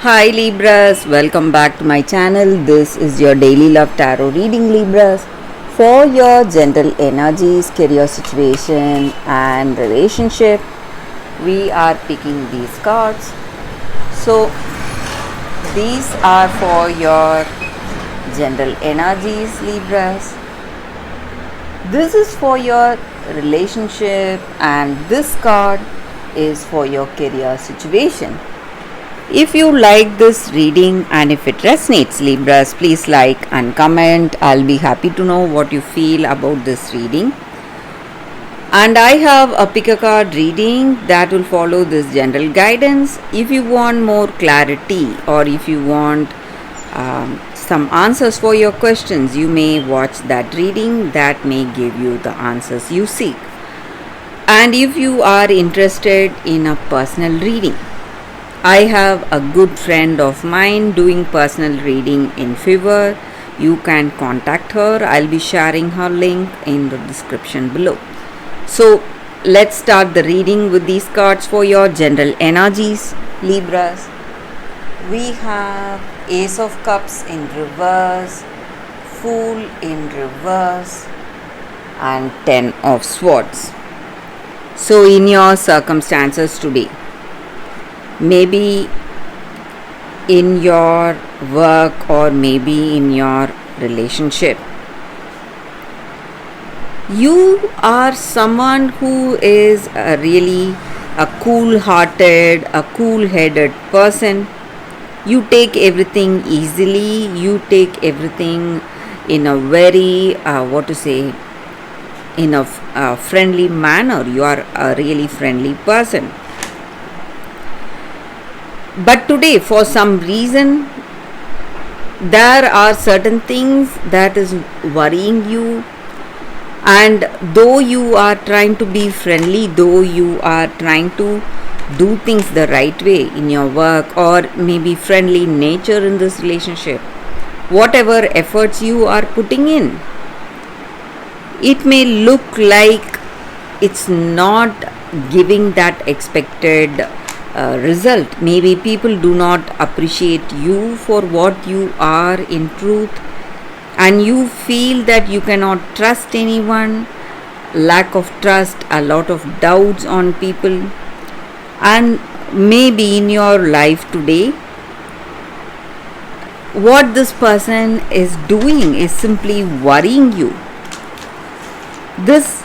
Hi Libras, welcome back to my channel. This is your daily love tarot reading, Libras. For your general energies, career situation and relationship, we are picking these cards. So these are for your general energies, Libras. This is for your relationship and this card is for your career situation. If you like this reading and if it resonates, Libras, please like and comment. I'll be happy to know what you feel about this reading. And I have a pick a card reading that will follow this general guidance. If you want more clarity or if you want some answers for your questions, you may watch that reading that may give you the answers you seek. And if you are interested in a personal reading, I have a good friend of mine doing personal reading in Fiverr. You can contact her. I'll be sharing her link in the description below. So let's start the reading with these cards for your general energies, Libras. We have Ace of Cups in reverse, Fool in reverse, and Ten of Swords. So in your circumstances today, maybe in your work or maybe in your relationship, you are someone who is really a cool-hearted, a cool-headed person. You take everything easily, you take everything in a very in a friendly manner. You are a really friendly person. But today, for some reason, there are certain things that is worrying you, and though you are trying to be friendly, though you are trying to do things the right way in your work or maybe friendly nature in this relationship, whatever efforts you are putting in, it may look like it's not giving that expected result. Maybe people do not appreciate you for what you are in truth, and you feel that you cannot trust anyone, lack of trust, a lot of doubts on people. And maybe in your life today, what this person is doing is simply worrying you. This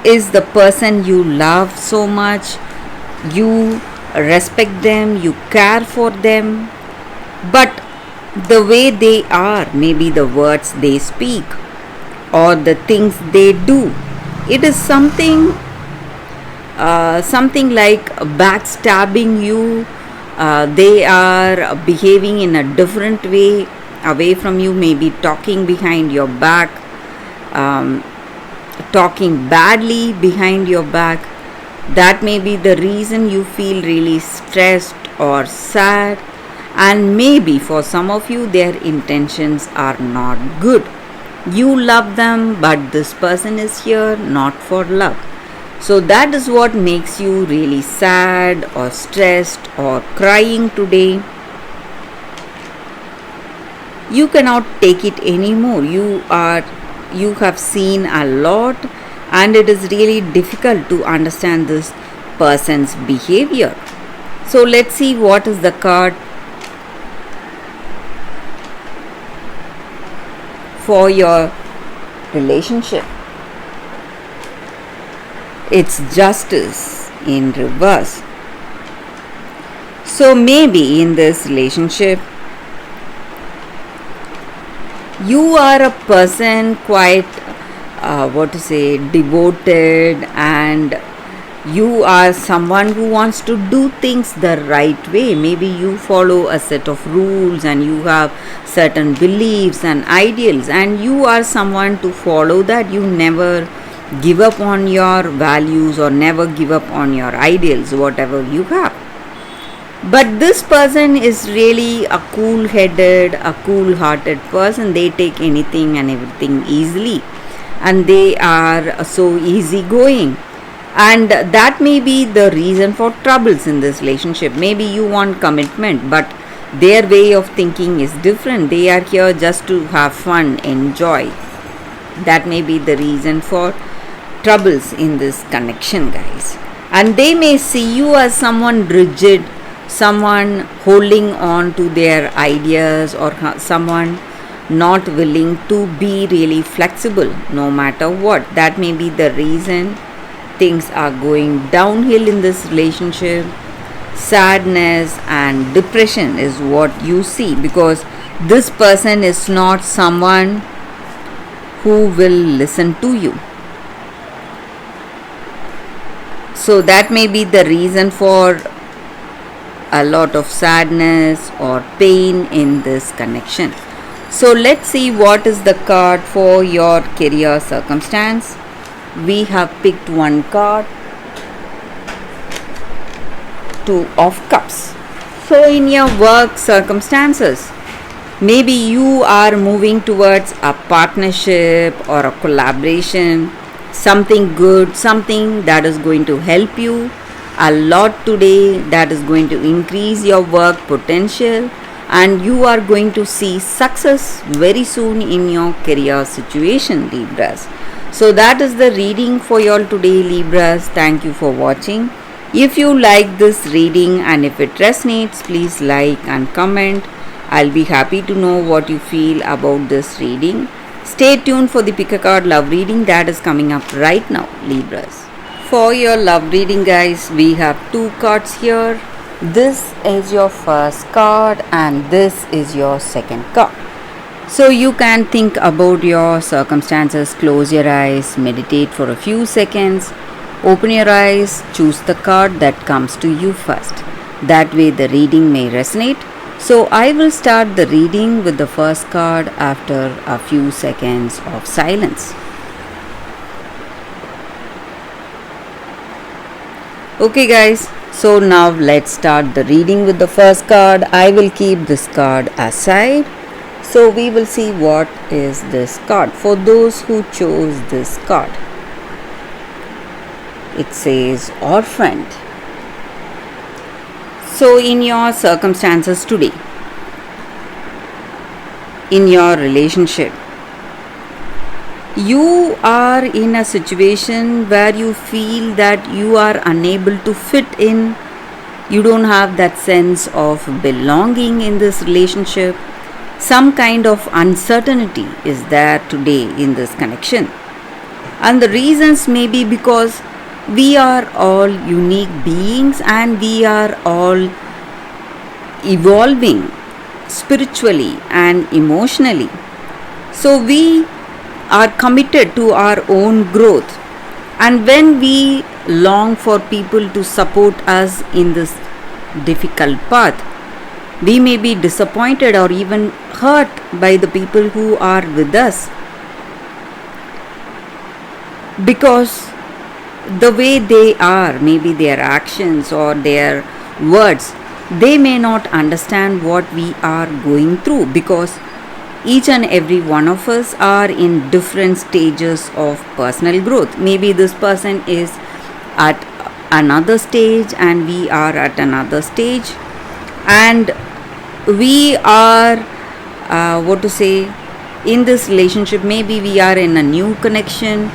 is the person you love so much. You respect them, you care for them, but the way they are, maybe the words they speak or the things they do, it is something like backstabbing you. They are behaving in a different way away from you, maybe talking behind your back, talking badly behind your back. That may be the reason you feel really stressed or sad, and maybe for some of you their intentions are not good. You love them, but this person is here not for love. So that is what makes you really sad or stressed or crying today. You cannot take it anymore. You have seen a lot, and it is really difficult to understand this person's behavior. So let's see what is the card for your relationship. It's Justice in reverse. So maybe in this relationship, you are a person quite devoted, and you are someone who wants to do things the right way. Maybe you follow a set of rules and you have certain beliefs and ideals, and you are someone to follow that. You never give up on your values or never give up on your ideals, whatever you have. But this person is really a cool-headed, a cool-hearted person. They take anything and everything easily, and they are so easygoing. And that may be the reason for troubles in this relationship. Maybe you want commitment, but their way of thinking is different. They are here just to have fun, enjoy. That may be the reason for troubles in this connection, guys. And they may see you as someone rigid, someone holding on to their ideas, or someone not willing to be really flexible no matter what. That may be the reason things are going downhill in this relationship. Sadness and depression is what you see, because this person is not someone who will listen to you. So that may be the reason for a lot of sadness or pain in this connection. So let's see what is the card for your career circumstance. We have picked one card, Two of Cups. So in your work circumstances, maybe you are moving towards a partnership or a collaboration, something good, something that is going to help you a lot today, that is going to increase your work potential, and you are going to see success very soon in your career situation, Libras. So that is the reading for you all today, Libras. Thank you for watching. If you like this reading and if it resonates, please like and comment. I'll be happy to know what you feel about this reading. Stay tuned for the pick a card love reading that is coming up right now, Libras. For your love reading, guys, we have two cards here. This is your first card and this is your second card. So you can think about your circumstances, close your eyes, meditate for a few seconds, open your eyes, choose the card that comes to you first. That way the reading may resonate. So I will start the reading with the first card after a few seconds of silence. Okay guys, so now let's start the reading with the first card. I will keep this card aside. So we will see what is this card for those who chose this card. It says Orphaned. So in your circumstances today, in your relationship, you are in a situation where you feel that you are unable to fit in. You don't have that sense of belonging in this relationship. Some kind of uncertainty is there today in this connection. And the reasons may be because we are all unique beings and we are all evolving spiritually and emotionally. So we are committed to our own growth, and when we long for people to support us in this difficult path, we may be disappointed or even hurt by the people who are with us, because the way they are, maybe their actions or their words, they may not understand what we are going through, because each and every one of us are in different stages of personal growth. Maybe this person is at another stage and we are at another stage, and we are in this relationship, maybe we are in a new connection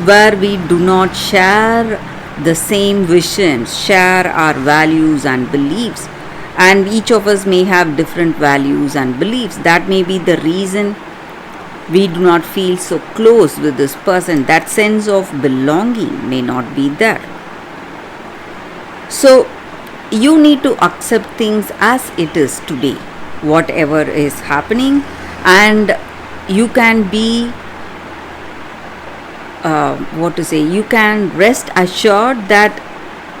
where we do not share the same vision, share our values and beliefs, and each of us may have different values and beliefs. That may be the reason we do not feel so close with this person. That sense of belonging may not be there. So you need to accept things as it is today, whatever is happening, and you can be you can rest assured that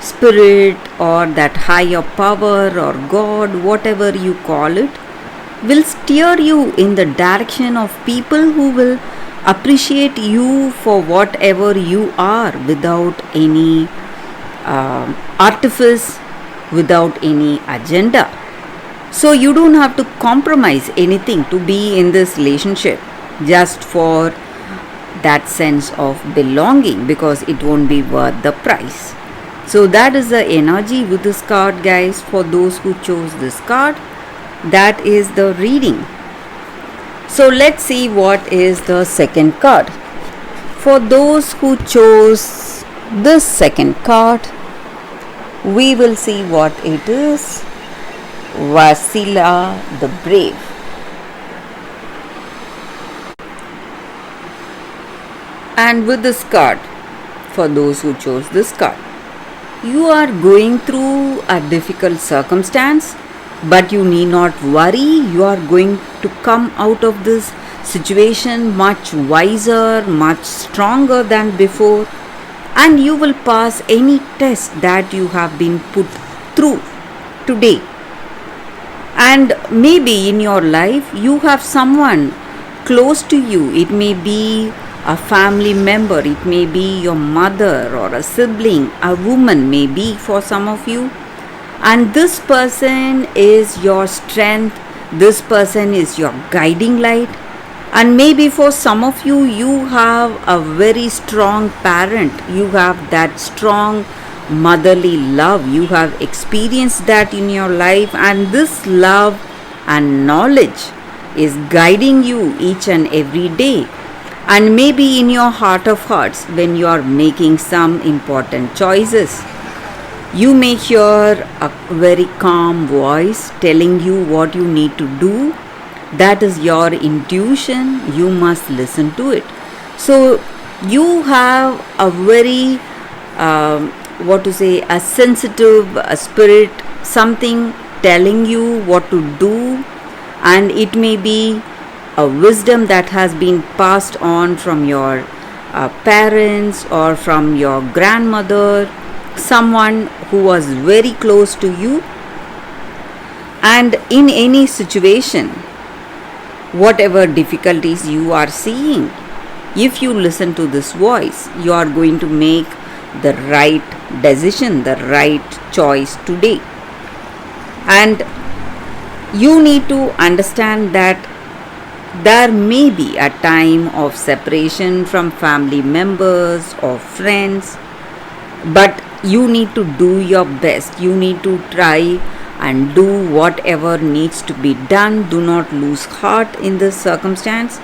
spirit or that higher power or God, whatever you call it, will steer you in the direction of people who will appreciate you for whatever you are, without any artifice, without any agenda. So you don't have to compromise anything to be in this relationship just for that sense of belonging because it won't be worth the price. So that is the energy with this card, guys. For those who chose this card, that is the reading. So let's see what is the second card. For those who chose this second card, we will see what it is. Vasila the Brave. And with this card, for those who chose this card, you are going through a difficult circumstance, but you need not worry. You are going to come out of this situation much wiser, much stronger than before, and you will pass any test that you have been put through today. And maybe in your life you have someone close to you. It may be a family member, it may be your mother or a sibling, a woman maybe for some of you. And this person is your strength, this person is your guiding light. And maybe for some of you, you have a very strong parent, you have that strong motherly love, you have experienced that in your life, and this love and knowledge is guiding you each and every day. And maybe in your heart of hearts, when you are making some important choices, you may hear a very calm voice telling you what you need to do. That is your intuition. You must listen to it. So you have a very a sensitive spirit, something telling you what to do, and it may be a wisdom that has been passed on from your parents or from your grandmother, someone who was very close to you. And in any situation, whatever difficulties you are seeing, if you listen to this voice, you are going to make the right decision, the right choice today. And you need to understand that there may be a time of separation from family members or friends, but you need to do your best. You need to try and do whatever needs to be done. Do not lose heart in this circumstance.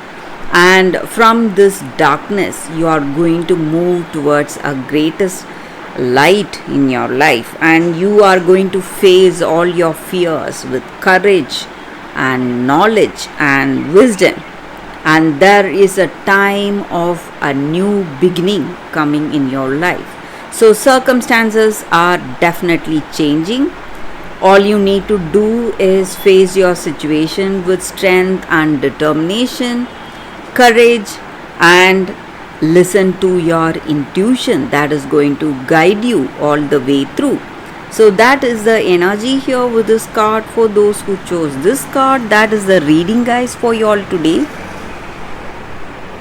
And from this darkness, you are going to move towards a greatest light in your life, and you are going to face all your fears with courage and knowledge and wisdom. And there is a time of a new beginning coming in your life. So circumstances are definitely changing. All you need to do is face your situation with strength and determination, courage, and listen to your intuition that is going to guide you all the way through. So that is the energy here with this card. For those who chose this card, that is the reading, guys, for you all today.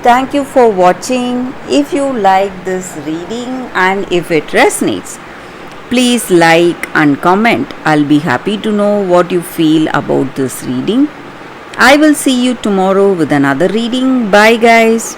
Thank you for watching. If you like this reading and if it resonates, please like and comment. I'll be happy to know what you feel about this reading. I will see you tomorrow with another reading. Bye, guys.